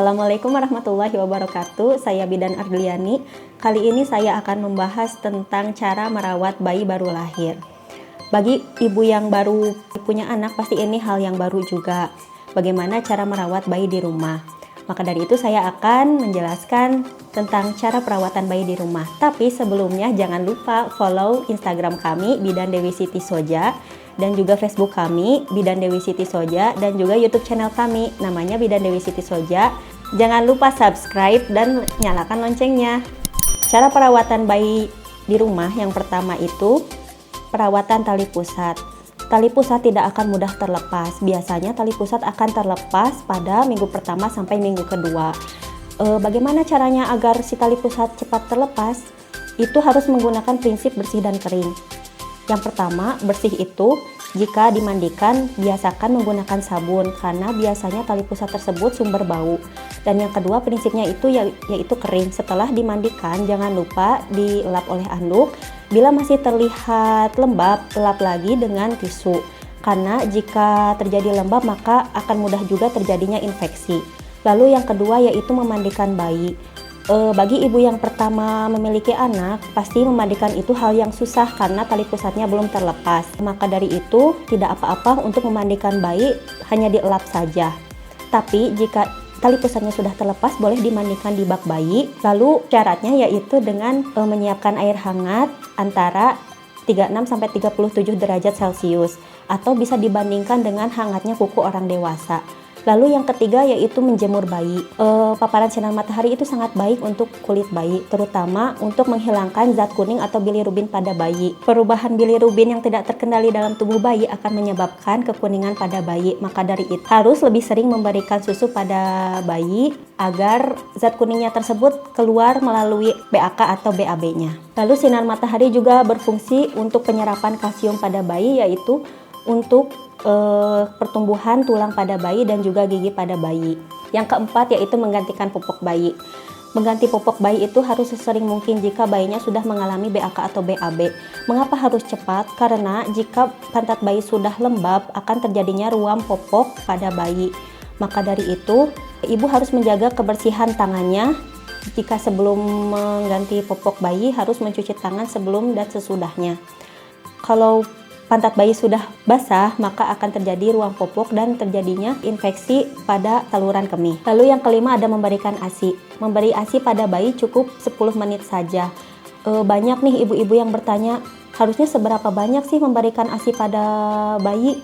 Assalamualaikum warahmatullahi wabarakatuh. Saya Bidan Ardliani. Kali ini saya akan membahas tentang cara merawat bayi baru lahir. Bagi ibu yang baru punya anak, pasti ini hal yang baru juga. Bagaimana cara merawat bayi di rumah? Maka dari itu saya akan menjelaskan tentang cara perawatan bayi di rumah. Tapi sebelumnya jangan lupa follow Instagram kami Bidan Dewi Siti Soja, dan juga Facebook kami Bidan Dewi Siti Soja, dan juga YouTube channel kami namanya Bidan Dewi Siti Soja. Jangan lupa subscribe dan nyalakan loncengnya. Cara perawatan bayi di rumah yang pertama itu perawatan tali pusat. Tali pusat tidak akan mudah terlepas. Biasanya tali pusat akan terlepas pada minggu pertama sampai minggu kedua. Bagaimana caranya agar si tali pusat cepat terlepas? Itu harus menggunakan prinsip bersih dan kering. Yang pertama, bersih itu jika dimandikan biasakan menggunakan sabun karena biasanya tali pusat tersebut sumber bau. Dan yang kedua prinsipnya itu yaitu kering. Setelah dimandikan jangan lupa dilap oleh anduk. Bila masih terlihat lembab, lap lagi dengan tisu. Karena jika terjadi lembab maka akan mudah juga terjadinya infeksi. Lalu yang kedua yaitu memandikan bayi. Bagi ibu yang pertama memiliki anak, pasti memandikan itu hal yang susah karena tali pusatnya belum terlepas. Maka dari itu, tidak apa-apa untuk memandikan bayi, hanya dielap saja. Tapi jika tali pusatnya sudah terlepas, boleh dimandikan di bak bayi. Lalu syaratnya yaitu dengan menyiapkan air hangat antara 36-37 derajat Celcius, atau bisa dibandingkan dengan hangatnya kuku orang dewasa. Lalu yang ketiga yaitu menjemur bayi. Paparan sinar matahari itu sangat baik untuk kulit bayi, terutama untuk menghilangkan zat kuning atau bilirubin pada bayi. Perubahan bilirubin yang tidak terkendali dalam tubuh bayi akan menyebabkan kekuningan pada bayi. Maka dari itu harus lebih sering memberikan susu pada bayi agar zat kuningnya tersebut keluar melalui BAK atau BAB-nya. Lalu sinar matahari juga berfungsi untuk penyerapan kalsium pada bayi, yaitu untuk pertumbuhan tulang pada bayi dan juga gigi pada bayi. Yang keempat yaitu menggantikan popok bayi. Mengganti popok bayi itu harus sesering mungkin jika bayinya sudah mengalami BAK atau BAB. Mengapa harus cepat? Karena jika pantat bayi sudah lembab akan terjadinya ruam popok pada bayi. Maka dari itu ibu harus menjaga kebersihan tangannya. Jika sebelum mengganti popok bayi harus mencuci tangan sebelum dan sesudahnya. Kalau pantat bayi sudah basah, maka akan terjadi ruam popok dan terjadinya infeksi pada saluran kemih. Lalu yang kelima ada memberikan ASI. Memberi ASI pada bayi cukup 10 menit saja. Banyak nih ibu-ibu yang bertanya, harusnya seberapa banyak sih memberikan ASI pada bayi?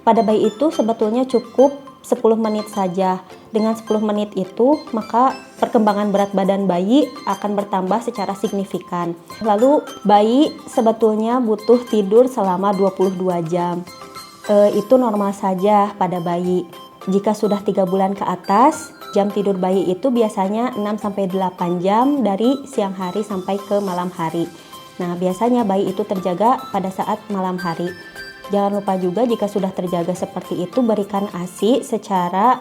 Pada bayi itu sebetulnya cukup 10 menit saja. Dengan 10 menit itu, maka perkembangan berat badan bayi akan bertambah secara signifikan. Lalu, bayi sebetulnya butuh tidur selama 22 jam. Itu normal saja pada bayi. Jika sudah 3 bulan ke atas, jam tidur bayi itu biasanya 6-8 jam dari siang hari sampai ke malam hari. Nah, biasanya bayi itu terjaga pada saat malam hari. Jangan lupa juga jika sudah terjaga seperti itu berikan ASI secara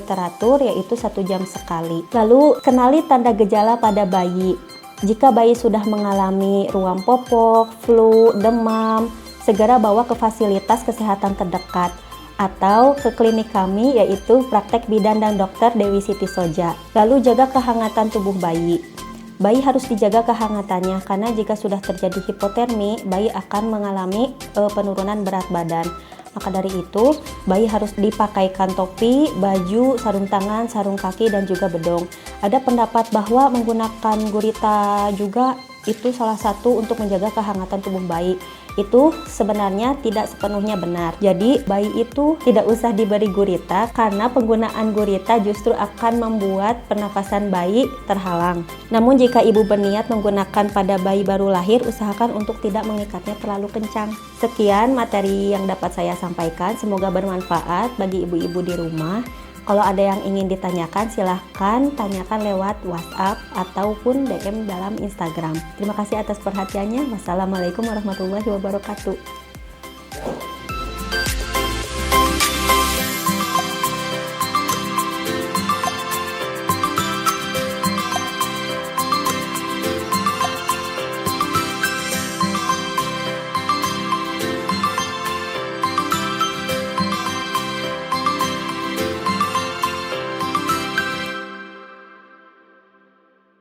teratur, yaitu 1 jam sekali. Lalu kenali tanda gejala pada bayi. Jika bayi sudah mengalami ruam popok, flu, demam, segera bawa ke fasilitas kesehatan terdekat atau ke klinik kami yaitu Praktek Bidan dan Dokter Dewi Siti Soja. Lalu jaga kehangatan tubuh bayi. Bayi harus dijaga kehangatannya karena jika sudah terjadi hipotermi, bayi akan mengalami penurunan berat badan. Maka dari itu, bayi harus dipakaikan topi, baju, sarung tangan, sarung kaki, dan juga bedong. Ada pendapat bahwa menggunakan gurita juga itu salah satu untuk menjaga kehangatan tubuh bayi. Itu sebenarnya tidak sepenuhnya benar. Jadi bayi itu tidak usah diberi gurita karena penggunaan gurita justru akan membuat pernapasan bayi terhalang. Namun jika ibu berniat menggunakan pada bayi baru lahir, usahakan untuk tidak mengikatnya terlalu kencang. Sekian materi yang dapat saya sampaikan, semoga bermanfaat bagi ibu-ibu di rumah. Kalau ada yang ingin ditanyakan, silahkan tanyakan lewat WhatsApp ataupun DM dalam Instagram. Terima kasih atas perhatiannya. Wassalamualaikum warahmatullahi wabarakatuh.